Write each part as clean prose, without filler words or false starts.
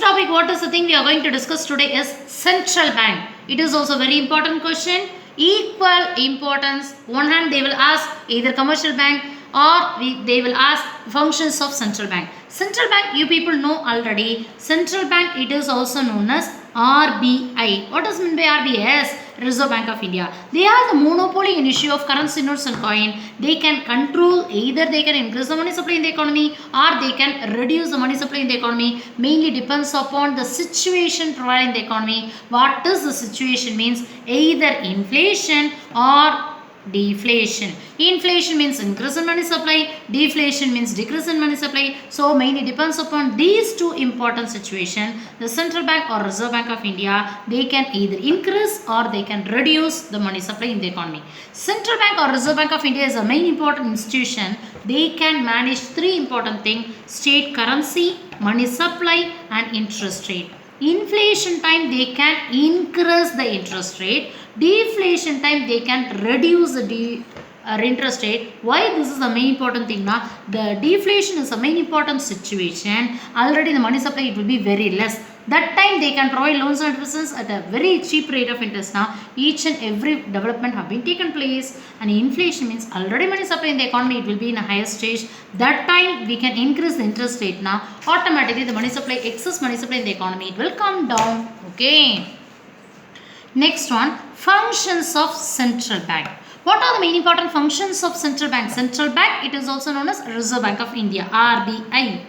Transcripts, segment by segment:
topic, what is the thing we are going to discuss today is central bank. It is also very important question. Equal importance. One hand they will ask either commercial bank or they will ask functions of central bank. Central bank you people know already. Central bank, it is also known as RBI. What does mean by RBI? Yes, Reserve Bank of India. They are the monopoly in issue of currency notes and coin. They can control, either they can increase the money supply in the economy or they can reduce the money supply in the economy. Mainly depends upon the situation provided in the economy. What is the situation means? Either inflation or deflation. Inflation means increase in money supply, deflation means decrease in money supply. So mainly depends upon these two important situations. The central bank or Reserve Bank of India, they can either increase or they can reduce the money supply in the economy. Central bank or Reserve Bank of India is a main important institution. They can manage three important things: state currency, money supply and interest rate. Inflation time they can increase the interest rate. Deflation time they can reduce the interest rate. Why this is the main important thing now? The deflation is a main important situation. Already the money supply it will be very less. That time they can provide loans and interest at a very cheap rate of interest. Now each and every development have been taken place, and inflation means already money supply in the economy it will be in a higher stage. That time we can increase the interest rate. Now automatically the money supply, excess money supply in the economy, it will come down. Okay. Next one, functions of central bank. What are the main important functions of central bank? Central bank, it is also known as Reserve Bank of India, RBI.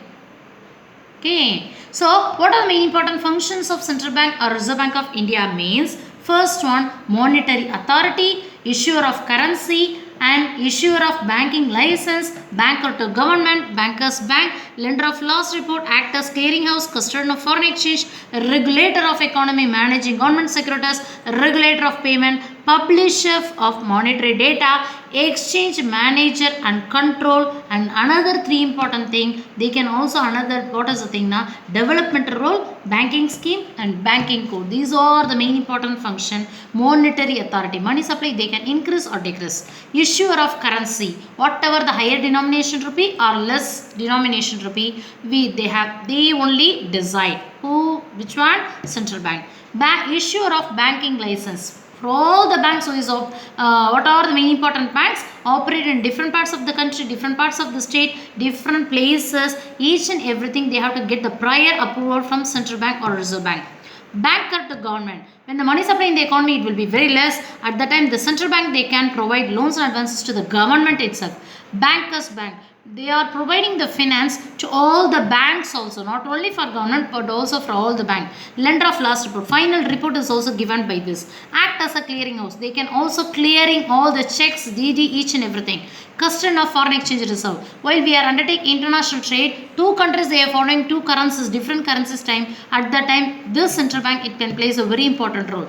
Okay. So what are the main important functions of central bank or Reserve Bank of India means? First one, monetary authority, issuer of currency and issuer of banking license, banker to government, bankers bank, lender of last report, act as clearinghouse, custodian of foreign exchange, regulator of economy, managing government securities, regulator of payment, publisher of monetary data, exchange manager and control. And another three important thing, they can also another, what is the thing now? Development role, banking scheme and banking code. These are the main important function. Monetary authority, money supply they can increase or decrease. Issuer of currency, whatever the higher denomination rupee or less denomination rupee, they only decide. Who? Which one? Central bank. Issuer of banking license. For all the banks, what are the main important banks? Operate in different parts of the country, different parts of the state, different places. Each and everything they have to get the prior approval from central bank or Reserve Bank. Banker to government. When the money supply in the economy it will be very less, at the time the central bank they can provide loans and advances to the government itself. Bankers bank, they are providing the finance to all the banks also, not only for government but also for all the bank. Lender of last report, final report is also given by this. Act as a clearinghouse, they can also clearing all the checks, DD, each and everything. Custodian of foreign exchange reserve. While we are undertaking international trade, two countries they are following two currencies, different currencies time. At that time, this central bank it can plays a very important role.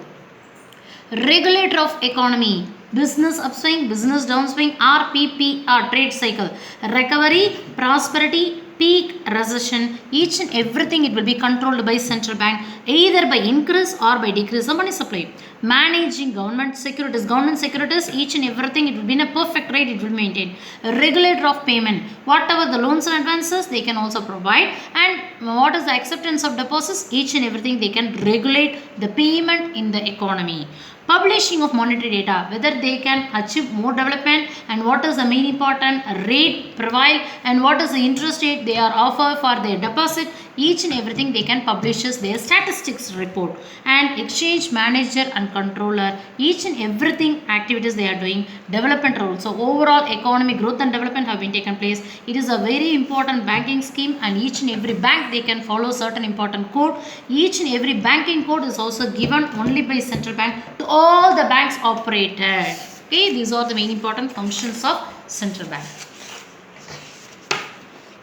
Regulator of economy, business upswing, business downswing, RPP, trade cycle, recovery, prosperity, peak, recession, each and everything it will be controlled by central bank, either by increase or by decrease of money supply. Managing government securities, each and everything it will be in a perfect rate it will maintain. Regulator of payment, whatever the loans and advances they can also provide, and what is the acceptance of deposits, each and everything they can regulate the payment in the economy. Publishing of monetary data, whether they can achieve more development and what is the main important rate provide and what is the interest rate they are offer for their deposit, each and everything they can publishes their statistics report. And exchange manager and controller, each and everything activities they are doing. Development role, so overall economic growth and development have been taken place. It is a very important banking scheme, and each and every bank they can follow certain important code. Each and every banking code is also given only by central bank to all the banks operated. Okay, these are the main important functions of central bank.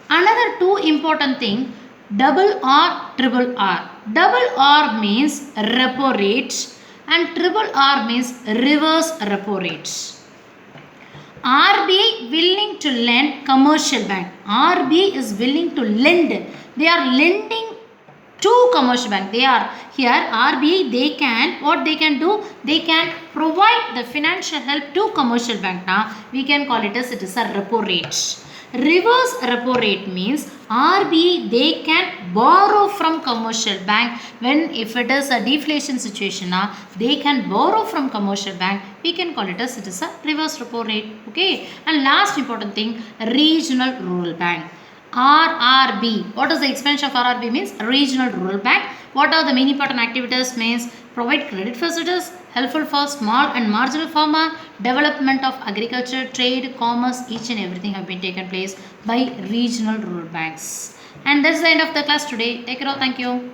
Another two important thing, double R, triple R. Double R means repo rate and triple R means reverse repo rate. RBI willing to lend, commercial bank. RBI is willing to lend. They are lending to commercial bank. They are here RBI, they can, what they can do, they can provide the financial help to commercial bank. Now we can call it as it is a repo rate. Reverse repo rate means RBI they can borrow from commercial bank when if it is a deflation situation they can borrow from commercial bank, we can call it as it is a reverse repo rate. Okay, and last important thing, regional rural bank. RRB. What is the expansion of RRB means? Regional Rural Bank. What are the main important activities means? Provide credit facilities, helpful for small and marginal farmer, development of agriculture, trade, commerce, each and everything have been taken place by regional rural banks. And that's the end of the class today. Take care. Thank you.